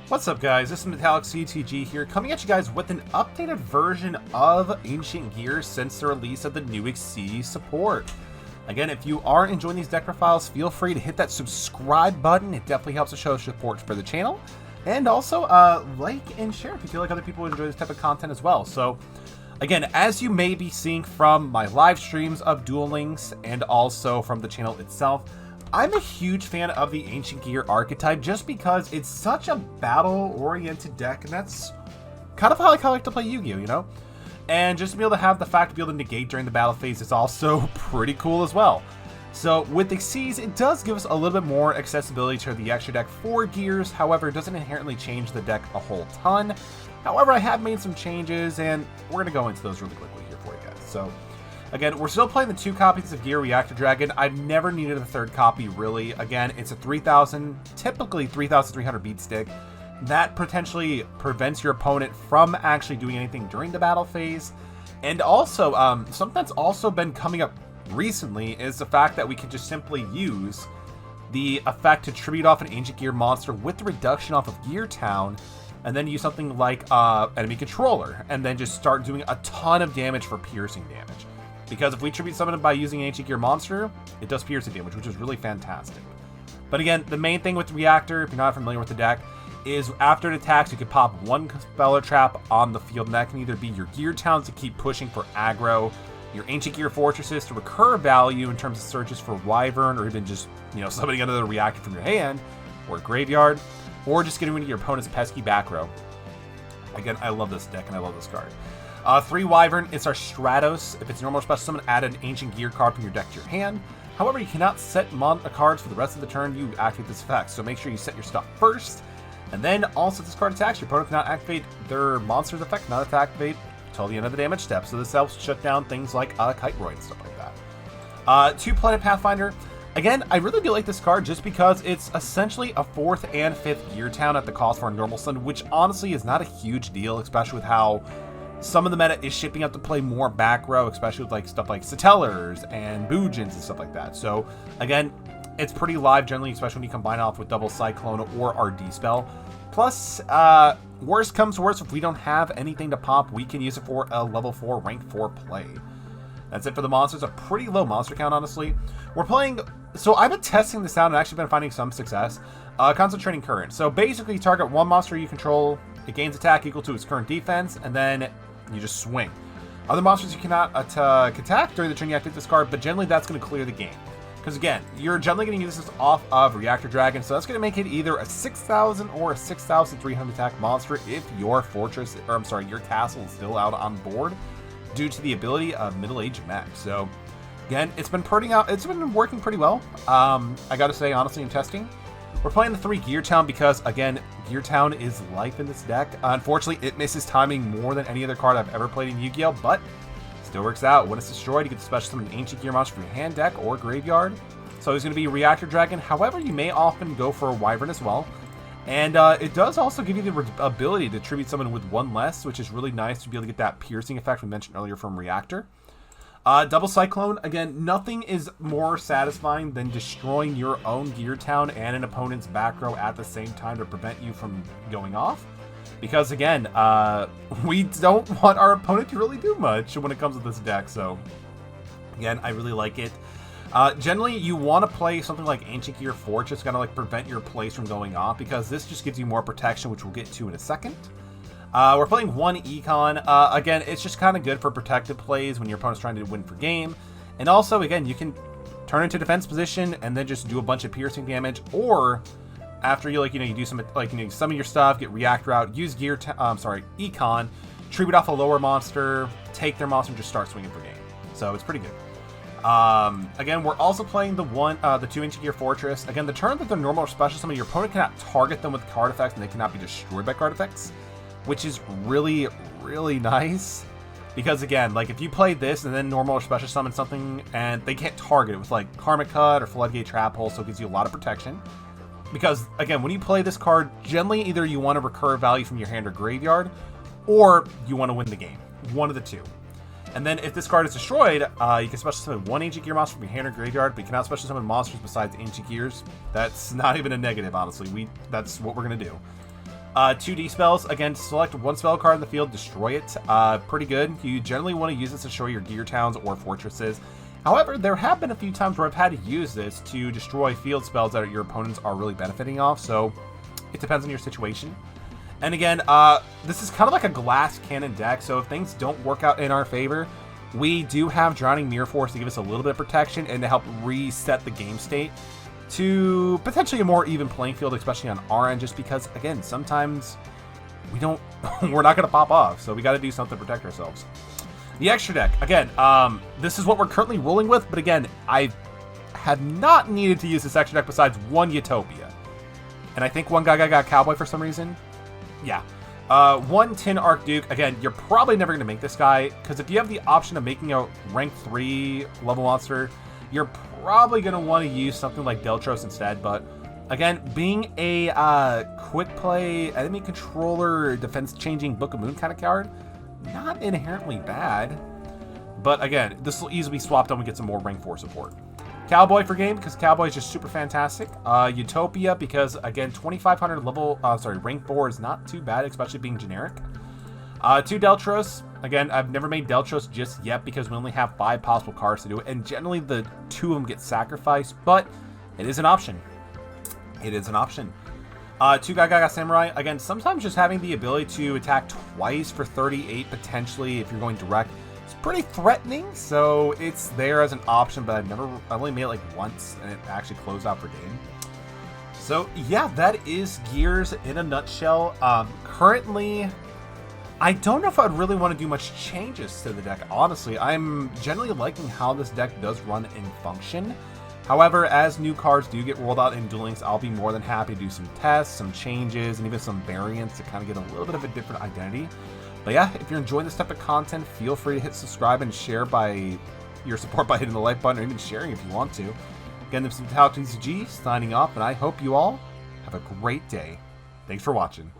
What's up, guys? This is MetallicTCG here, coming at you guys with an updated version of Ancient Gear since the release of the new XYZ support. Again, if you are enjoying these deck profiles, feel free to hit that subscribe button. It definitely helps to show support for the channel. And also, like and share if you feel like other people enjoy this type of content as well. So, again, as you may be seeing from my live streams of Duel Links and also from the channel itself, I'm a huge fan of the Ancient Gear archetype just because it's such a battle-oriented deck, and that's kind of how I like to play Yu-Gi-Oh, you know? And just to be able to have the fact to be able to negate during the battle phase is also pretty cool as well. So with XYZ, it does give us a little bit more accessibility to the extra deck for gears. However, it doesn't inherently change the deck a whole ton. However, I have made some changes, and we're going to go into those really quickly here for you guys. So, again, we're still playing the 2 copies of Gear Reactor Dragon. I've never needed a 3rd copy, really. Again, it's a 3,000, typically 3,300 beat stick. That potentially prevents your opponent from actually doing anything during the battle phase. And also, something that's also been coming up recently is the fact that we can just simply use the effect to tribute off an Ancient Gear monster with the reduction off of Gear Town, and then use something like Enemy Controller, and then just start doing a ton of damage for piercing damage. Because if we tribute summon it by using an Ancient Gear monster, it does piercing damage, which is really fantastic. But again, the main thing with Reactor, if you're not familiar with the deck, is after it attacks, you can pop 1 Speller Trap on the field, and that can either be your Gear Towns to keep pushing for aggro, your Ancient Gear Fortresses to recur value in terms of searches for Wyvern, or even just, you know, summoning another Reactor from your hand, or graveyard, or just getting rid of your opponent's pesky back row. Again, I love this deck, and I love this card. 3 Wyvern, it's our Stratos. If it's normal special summon, add an Ancient Gear card from your deck to your hand. However, you cannot set cards for the rest of the turn you activate this effect, so make sure you set your stuff first. And then, also, if this card attacks, your opponent cannot activate their monster's effect, not activate until the end of the damage step. So this helps shut down things like Kite-Roy and stuff like that. 2 Planet Pathfinder. Again, I really do like this card just because it's essentially a 4th and 5th Gear Town at the cost for a normal summon, which honestly is not a huge deal, especially with how some of the meta is shaping up to play more back row, especially with like stuff like Satellars and Boojins and stuff like that. So again, it's pretty live generally, especially when you combine it off with double Cyclone or RD spell. Plus, worst comes to worst, if we don't have anything to pop, we can use it for a level 4, rank 4 play. That's it for the monsters. A pretty low monster count, honestly. We're playing... So I've been testing this out and actually been finding some success. Concentrating Current. So basically, you target 1 monster you control, it gains attack equal to its current defense, and then you just swing. Other monsters you cannot attack during the turn you activate this card, but generally that's going to clear the game. Because again, you're generally going to use this off of Reactor Dragon, so that's going to make it either a 6,000 or a 6,300 attack monster if your fortress, or I'm sorry, your castle is still out on board due to the ability of Middle-Aged Mech. So again, it's been working pretty well. I got to say, honestly, in testing, we're playing the 3 Gear Town because again, Gear Town is life in this deck. Unfortunately, it misses timing more than any other card I've ever played in Yu-Gi-Oh, but still works out. When it's destroyed, you get to special summon an Ancient Gear monster from your hand, deck, or graveyard. So it's going to be Reactor Dragon. However, you may often go for a Wyvern as well. And it does also give you the ability to tribute summon with 1 less, which is really nice to be able to get that piercing effect we mentioned earlier from Reactor. Double Cyclone, again, nothing is more satisfying than destroying your own Gear Town and an opponent's back row at the same time to prevent you from going off. Because again, we don't want our opponent to really do much when it comes to this deck, so again, I really like it. Generally, you want to play something like Ancient Gear Fortress, kind of like prevent your plays from going off, because this just gives you more protection, which we'll get to in a second. We're playing 1 Econ. Again, it's just kind of good for protective plays when your opponent's trying to win for game. And also, again, you can turn into defense position and then just do a bunch of piercing damage, or after you you do some some of your stuff, get Reactor out, use Econ, tribute off a lower monster, take their monster, and just start swinging for game. So it's pretty good. Again, we're also playing the 2 Ancient Gear Fortress. Again, the turn that they're normal or special summon, your opponent cannot target them with card effects, and they cannot be destroyed by card effects, which is really, really nice. Because again, like if you play this and then normal or special summon something, and they can't target it with like Karmic Cut or Floodgate Trap Hole, so it gives you a lot of protection. Because again, when you play this card, generally either you want to recur value from your hand or graveyard, or you want to win the game. One of the two. And then if this card is destroyed, you can special summon 1 Ancient Gear monster from your hand or graveyard, but you cannot special summon monsters besides Ancient Gears. That's not even a negative, honestly. That's what we're going to do. 2D spells. Again, select one spell card in the field, destroy it. Pretty good. You generally want to use this to destroy your gear towns or fortresses. However, there have been a few times where I've had to use this to destroy field spells that your opponents are really benefiting off, so it depends on your situation. And again, this is kind of like a glass cannon deck, so if things don't work out in our favor, we do have Drowning Mirror Force to give us a little bit of protection and to help reset the game state to potentially a more even playing field, especially on our end, just because, again, sometimes we're not going to pop off, so we got to do something to protect ourselves. The extra deck, again, this is what we're currently rolling with, but again, I have not needed to use this extra deck besides one Utopia. And I think one guy got Cowboy for some reason. Yeah. One Tin Archduke. Again, you're probably never going to make this guy, because if you have the option of making a rank 3 level monster, you're probably going to want to use something like Deltros instead. But again, being a quick play, enemy controller, defense changing Book of Moon kind of card, not inherently bad. But again, this will easily be swapped on when we get some more rank 4 support. Cowboy for game, because Cowboy is just super fantastic. Utopia, because again, 2500 level, rank 4 is not too bad, especially being generic. 2 Deltros. Again, I've never made Deltros just yet because we only have 5 possible cards to do it, and generally the 2 of them get sacrificed, but it is an option. It is an option. 2 Gaga Samurai. Again, sometimes just having the ability to attack twice for 38, potentially, if you're going direct, pretty threatening, so it's there as an option, but I only made it like once and it actually closed out for game. So yeah, that is Gears in a nutshell. Currently, I don't know if I'd really want to do much changes to the deck, honestly. I'm generally liking how this deck does run and function. However, as new cards do get rolled out in Duel Links, I'll be more than happy to do some tests, some changes, and even some variants to kind of get a little bit of a different identity. But yeah, if you're enjoying this type of content, feel free to hit subscribe and share by your support by hitting the like button or even sharing if you want to. Again, this is MetallicTCG signing off, and I hope you all have a great day. Thanks for watching.